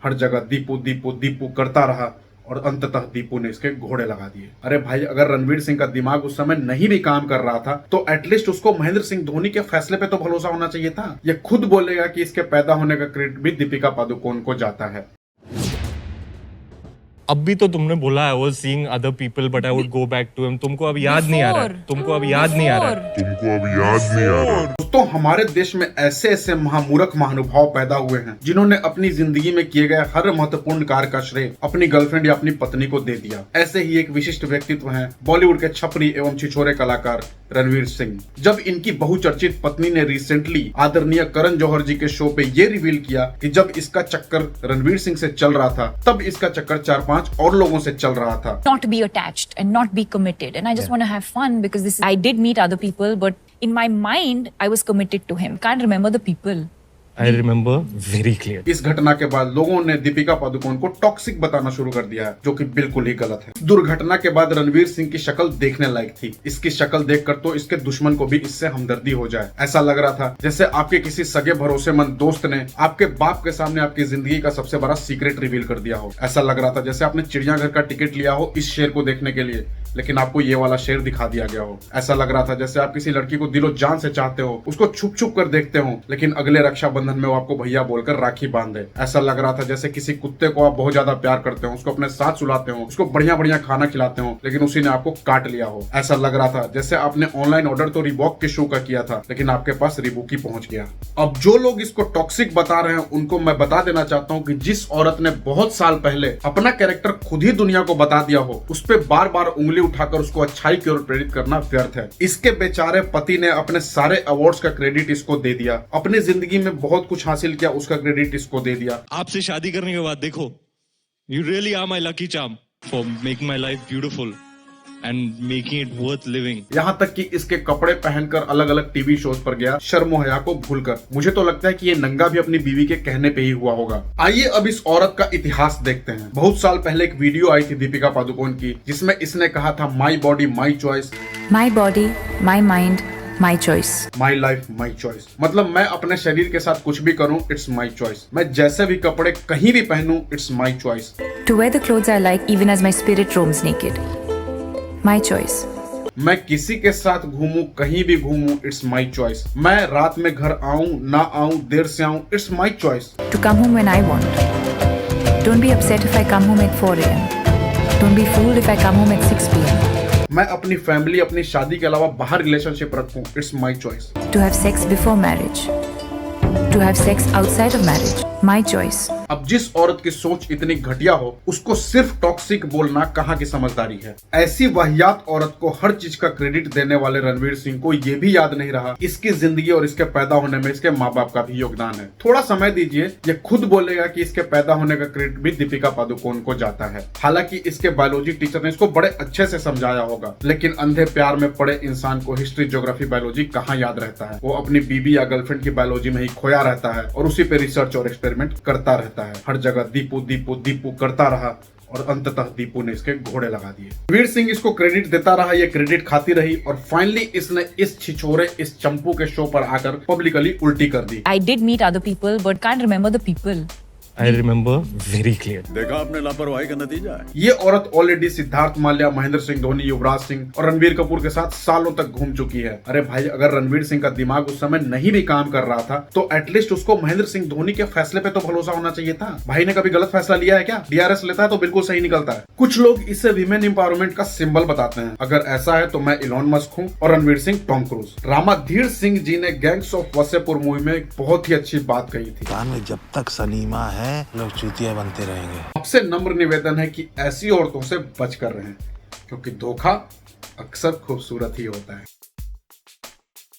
हर जगह दीपू दीपू दीपू करता रहा और अंततः दीपू ने इसके घोड़े लगा दिए। अरे भाई, अगर रणवीर सिंह का दिमाग उस समय नहीं भी काम कर रहा था तो एटलीस्ट उसको महेंद्र सिंह धोनी के फैसले पे तो भरोसा होना चाहिए था। ये खुद बोलेगा कि इसके पैदा होने का क्रेडिट भी दीपिका पादुकोण को जाता है। अब भी तो तुमने बोला I was seeing other people but I would go back to him. तुमको अब याद नहीं आ रहा है? तुमको अब याद नहीं आ रहा है? दोस्तों, हमारे देश में ऐसे ऐसे महामूर्ख महानुभाव पैदा हुए हैं जिन्होंने अपनी जिंदगी में किए गए हर महत्वपूर्ण कार्य का श्रेय अपनी गर्लफ्रेंड या अपनी पत्नी को दे दिया। ऐसे ही एक विशिष्ट व्यक्तित्व हैं बॉलीवुड के छपरी एवं छिछोरे कलाकार रणवीर सिंह। जब इनकी बहुचर्चित पत्नी ने रिसेंटली आदरणीय करण जौहर जी के शो पे ये रिवील किया कि जब इसका चक्कर रणवीर सिंह से चल रहा था तब इसका चक्कर 4-5 और लोगों से चल रहा था। Not be attached and not be committed, and I just want to have fun because I did meet other people, but in my mind I was committed to him. Can't remember the people. I remember very clear. इस घटना के बाद लोगों ने दीपिका पादुकोण को toxic बताना शुरू कर दिया है, जो कि बिल्कुल ही गलत है। दुर्घटना के बाद रणवीर सिंह की शक्ल देखने लायक थी। इसकी शक्ल देखकर तो इसके दुश्मन को भी इससे हमदर्दी हो जाए। ऐसा लग रहा था जैसे आपके किसी सगे भरोसेमंद दोस्त ने आपके बाप के सामने आपकी जिंदगी का सबसे बड़ा सीक्रेट रिवील कर दिया हो। ऐसा लग रहा था जैसे आपने चिड़ियाघर का टिकट लिया हो इस शेर को देखने के लिए, लेकिन आपको ये वाला शेर दिखा दिया गया हो। ऐसा लग रहा था जैसे आप किसी लड़की को दिलो जान से चाहते हो, उसको छुप छुप कर देखते हो, लेकिन अगले रक्षाबंधन में वो आपको भैया बोलकर राखी बांध दे। ऐसा लग रहा था जैसे किसी कुत्ते को आप बहुत ज्यादा प्यार करते हो, उसको अपने साथ सुलाते हो, उसको बढ़िया बढ़िया खाना खिलाते हो, लेकिन उसी ने आपको काट लिया हो। ऐसा लग रहा था जैसे आपने ऑनलाइन ऑर्डर तो रिबॉक के शू का किया था, लेकिन आपके पास रिबॉक ही पहुंच गया। अब जो लोग इसको टॉक्सिक बता रहे हैं उनको मैं बता देना चाहता हूँ कि जिस औरत ने बहुत साल पहले अपना कैरेक्टर खुद ही दुनिया को बता दिया हो, उस पर बार बार उंगली उठाकर उसको अच्छाई की ओर प्रेरित करना व्यर्थ है। इसके बेचारे पति ने अपने सारे अवार्ड्स का क्रेडिट इसको दे दिया, अपनी जिंदगी में बहुत कुछ हासिल किया उसका क्रेडिट इसको दे दिया। आपसे शादी करने के बाद देखो, you really are my lucky charm for making my life beautiful and making it worth living. यहाँ तक कि इसके कपड़े पहनकर अलग अलग टीवी शोज पर गया शर्म हया को भूलकर। मुझे तो लगता है कि ये नंगा भी अपनी बीवी के कहने पे ही हुआ होगा। आइए अब इस औरत का इतिहास देखते हैं। बहुत साल पहले एक वीडियो आई थी दीपिका पादुकोण की, जिसमें इसने कहा था my body my choice, My body, my mind, my choice. My life my choice. मतलब मैं अपने शरीर के साथ कुछ भी करूं, इट्स माई चॉइस। मैं जैसे भी कपड़े कहीं भी पहनूं, it's my choice. To wear the clothes I like even as my spirit roams naked. My choice. मैं किसी के साथ घूमूं, कहीं भी घूमूं, इट्स माई चॉइस। मैं रात में घर आऊं ना आऊं, देर से आऊं, it's my choice. To come home when I want. Don't be upset if I come home at 4 a.m. Don't be fooled if I come home at 6 p.m. मैं अपनी फैमिली, अपनी शादी के अलावा बाहर रिलेशनशिप रखूं, it's my choice. To have sex before marriage. To have sex outside of marriage. My choice. अब जिस औरत की सोच इतनी घटिया हो उसको सिर्फ टॉक्सिक बोलना कहाँ की समझदारी है। ऐसी वाहियात औरत को हर चीज का क्रेडिट देने वाले रणवीर सिंह को ये भी याद नहीं रहा इसकी जिंदगी और इसके पैदा होने में इसके माँ बाप का भी योगदान है। थोड़ा समय दीजिए, ये खुद बोलेगा कि इसके पैदा होने का क्रेडिट भी दीपिका पादुकोण को जाता है। हालांकि इसके बायोलॉजी टीचर ने इसको बड़े अच्छे से समझाया होगा, लेकिन अंधे प्यार में पड़े इंसान को हिस्ट्री, ज्योग्राफी, बायोलॉजी कहाँ याद रहता है। वो अपनी बीबी या गर्लफ्रेंड की बायोलॉजी में ही खोया रहता है और उसी पे रिसर्च और एक्सपेरिमेंट करता रहता है। हर जगह दीपू दीपू दीपू करता रहा और अंततः दीपू ने इसके घोड़े लगा दिए। रणवीर सिंह इसको क्रेडिट देता रहा, ये क्रेडिट खाती रही और फाइनली इसने इस छिछोरे, इस चंपू के शो पर आकर पब्लिकली उल्टी कर दी। I did meet other people, but can't remember the people. I remember very clear. देखा आपने लापरवाही का नतीजा है। ये औरत ऑलरेडी सिद्धार्थ माल्या, महेंद्र सिंह धोनी, युवराज सिंह और रणबीर कपूर के साथ सालों तक घूम चुकी है। अरे भाई, अगर रणवीर सिंह का दिमाग उस समय नहीं भी काम कर रहा था तो एटलीस्ट उसको महेंद्र सिंह धोनी के फैसले पे तो भरोसा होना चाहिए था। भाई ने कभी गलत फैसला लिया है क्या? डीआरएस लेता है तो बिल्कुल सही निकलता है। कुछ लोग इसे विमेन एम्पावरमेंट का सिंबल बताते हैं। अगर ऐसा है तो मैं इलॉन मस्क हूँ और रणवीर सिंह टॉम क्रूज। रामाधीर सिंह जी ने गैंग्स ऑफ वासेपुर मूवी में एक बहुत ही अच्छी बात कही थी, कान में जब तक सनीमा है लोग चूतिया बनते रहेंगे। आपसे नम्र निवेदन है कि ऐसी औरतों से बच कर रहें, क्योंकि धोखा अक्सर खूबसूरत ही होता है।